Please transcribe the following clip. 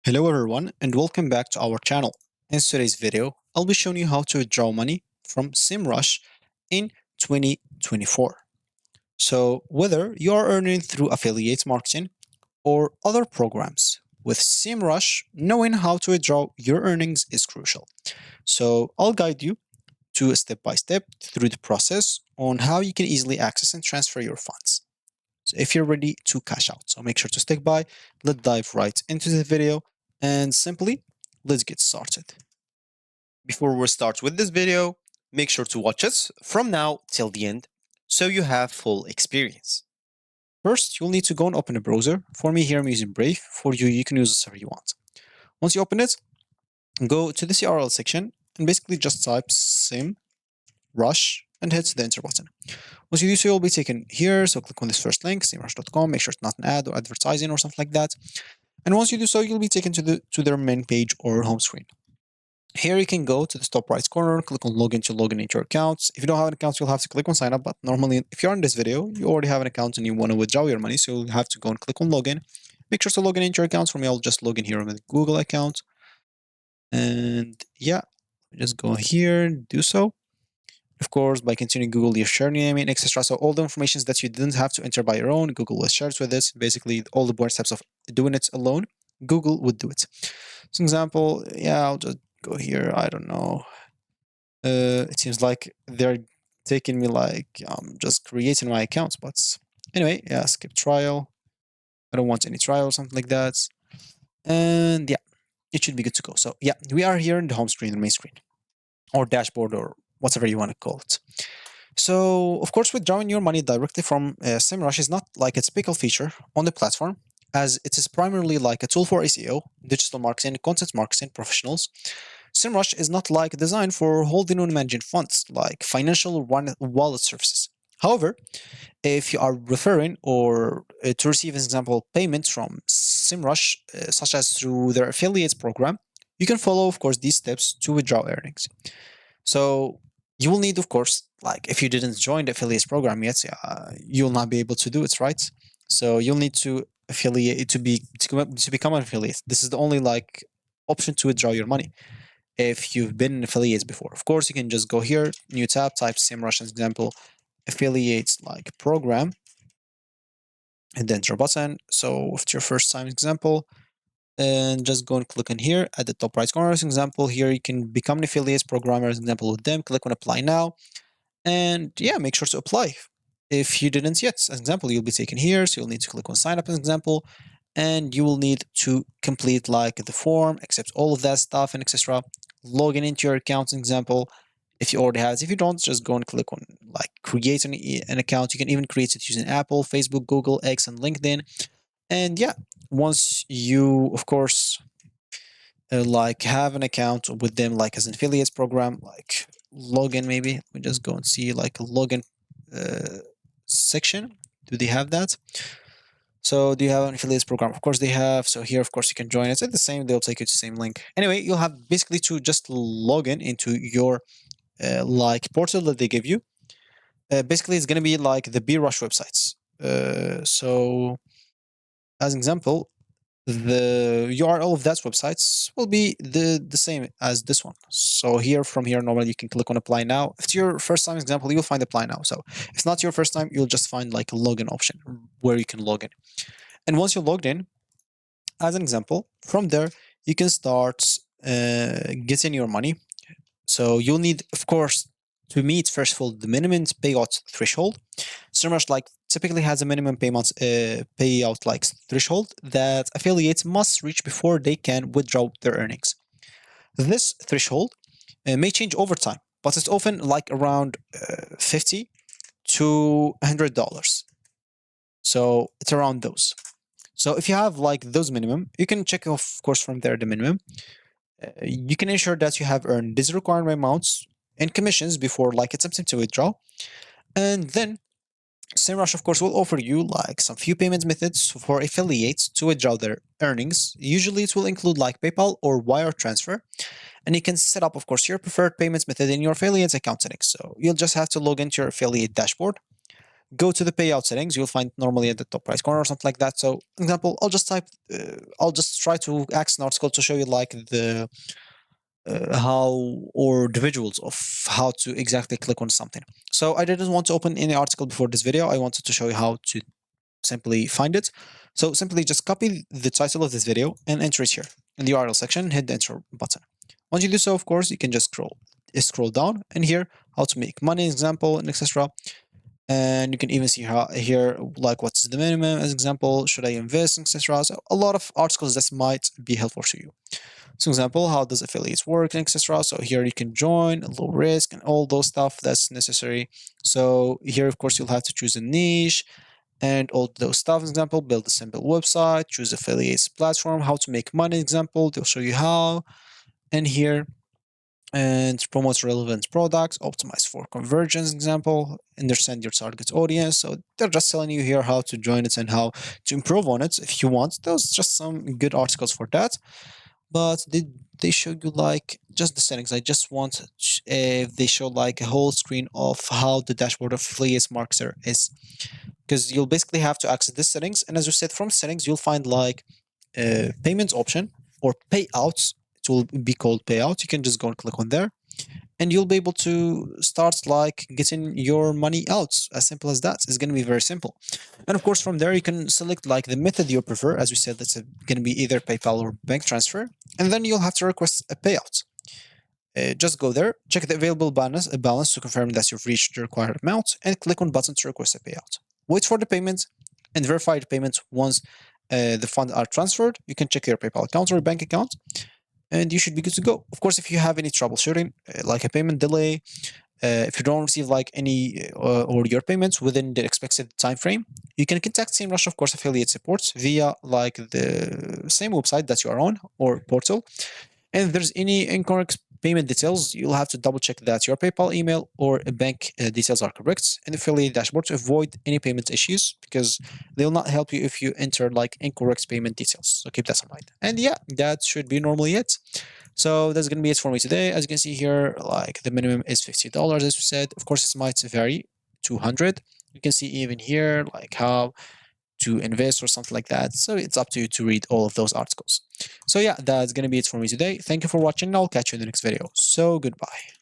Hello everyone and welcome back to our channel. In today's video, I'll be showing you how to withdraw money from SEMrush in 2024. So whether you are earning through affiliate marketing or other programs, with SEMrush, knowing how to withdraw your earnings is crucial. So I'll guide you to step by step through the process on how you can easily access and transfer your funds. So if you're ready to cash out, so make sure to stick by. Let's dive right into the video and simply let's get started. Before we start with this video, make sure to watch it from now till the end so you have full experience. First, you'll need to go and open a browser. For me here, I'm using Brave. For you, you can use whatever you want. Once you open it, go to the URL section and basically just type SEMrush and hit the enter button. Once you do so, you'll be taken here. So click on this first link, semrush.com. Make sure it's not an ad or advertising or something like that. And once you do so, you'll be taken to their main page or home screen. Here you can go to the top right corner, click on login to log in into your accounts. If you don't have an account, you'll have to click on sign up. But normally, if you're in this video, you already have an account and you want to withdraw your money. So you'll have to go and click on login. Make sure to log in into your accounts. For me, I'll just log in here with Google account. And yeah, just go here, do so. Of course, by continuing Google your share name and etc. So all the information that you didn't have to enter by your own, Google will share it with this. Basically, all the board steps of doing it alone, Google would do it. So example, yeah, I'll just go here. I don't know. It seems like they're taking me like just creating my accounts, but anyway, yeah, skip trial. I don't want any trial or something like that. And yeah, it should be good to go. So yeah, we are here in the home screen, the main screen, or dashboard, or whatever you want to call it. So of course, withdrawing your money directly from SEMrush is not like a typical feature on the platform, as it is primarily like a tool for SEO, digital marketing, content marketing professionals. SEMrush is not like designed for holding and managing funds like financial wallet services. However, if you are referring or to receive, as example, payments from SEMrush, such as through their affiliates program, you can follow, of course, these steps to withdraw earnings. So you will need, of course, like if you didn't join the affiliates program yet, you'll not be able to do it, right? So you'll need to affiliate to become an affiliate. This is the only like option to withdraw your money if you've been an affiliate before. Of course, you can just go here, new tab, type SEMrush as example, affiliates like program, and then enter button. So if it's your first time example, and just go and click on here at the top right corner as example. Here you can become an affiliate programmer as example with them. Click on apply now, and yeah, make sure to apply. If you didn't yet, as example, you'll be taken here, so you'll need to click on sign up as example, and you will need to complete like the form, accept all of that stuff and etc. Login into your account, as example, if you already have it. If you don't, just go and click on like create an account. You can even create it using Apple, Facebook, Google, X, and LinkedIn. And yeah, once you, of course, like have an account with them, like as an affiliates program, like login maybe. We just go and see like a login section. Do they have that? So do you have an affiliates program? Of course they have. So here, of course, you can join. It's the same. They'll take you to the same link. Anyway, you'll have basically to just log in into your like portal that they give you. Basically, it's going to be like the BRush websites. So as an example, the URL of that websites will be the same as this one. So here, from here, normally you can click on apply now. If it's your first time example, you'll find apply now. So if it's not your first time, you'll just find like a login option where you can log in. And once you're logged in, as an example, from there, you can start getting your money. So you'll need, of course, to meet first of all the minimum payout threshold. SEMrush like typically has a minimum payout like threshold that affiliates must reach before they can withdraw their earnings. This threshold may change over time, but it's often like around $50 to $100. So it's around those. So if you have like those minimum, you can check, of course, from there the minimum. You can ensure that you have earned these requirement amounts and commissions before like attempting to withdraw. And then SEMrush, of course, will offer you like some few payment methods for affiliates to withdraw their earnings. Usually it will include like PayPal or wire transfer. And you can set up, of course, your preferred payments method in your affiliate's account settings. So you'll just have to log into your affiliate dashboard. go to the payout settings. You'll find normally at the top right corner or something like that. So, example, I'll just try to access an article to show you like the how or the visuals of how to exactly click on something. So I didn't want to open any article before this video. I wanted to show you how to simply find it. So simply just copy the title of this video and enter it here in the URL section. Hit the enter button. Once you do so, of course, you can just scroll down and here how to make money example and etc. And you can even see how here like what's the minimum as example, should I invest, etc. So a lot of articles that might be helpful to you. So example, how does affiliates work, etc. So here you can join, low risk, and all those stuff that's necessary. So here, of course, you'll have to choose a niche and all those stuff. Example, build a simple website, choose affiliates platform, how to make money. Example, they'll show you how. And here, and promote relevant products, optimize for conversions. Example, understand your target audience. So they're just telling you here how to join it and how to improve on it if you want. Those just some good articles for that. But they show you like just the settings. I just want if they show like a whole screen of how the dashboard of affiliates marketer is, because you'll basically have to access the settings. And as you said, from settings you'll find like payments option or payouts. It will be called payout. You can just go and click on there, and you'll be able to start like getting your money out. As simple as that. It's going to be very simple. And of course, from there, you can select like the method you prefer. As we said, that's going to be either PayPal or bank transfer. And then you'll have to request a payout. Just go there, check the available balance to confirm that you've reached the required amount, and click on button to request a payout. Wait for the payment and verify the payment once the funds are transferred. You can check your PayPal account or bank account, and you should be good to go. Of course, if you have any troubleshooting, like a payment delay, if you don't receive like any or your payments within the expected time frame, you can contact SEMrush, of course, affiliate supports via like the same website that you are on or portal. And if there's any incorrect payment details, you'll have to double check that your PayPal email or bank details are correct in the affiliate dashboard to avoid any payment issues, because they will not help you if you enter like incorrect payment details. So keep that in mind. And yeah, that should be normally it. So that's going to be it for me today. As you can see here, like the minimum is $50, as we said. Of course, it might vary, 200. You can see even here like how to invest or something like that. So it's up to you to read all of those articles. So yeah, that's going to be it for me today. Thank you for watching. I'll catch you in the next video. So goodbye.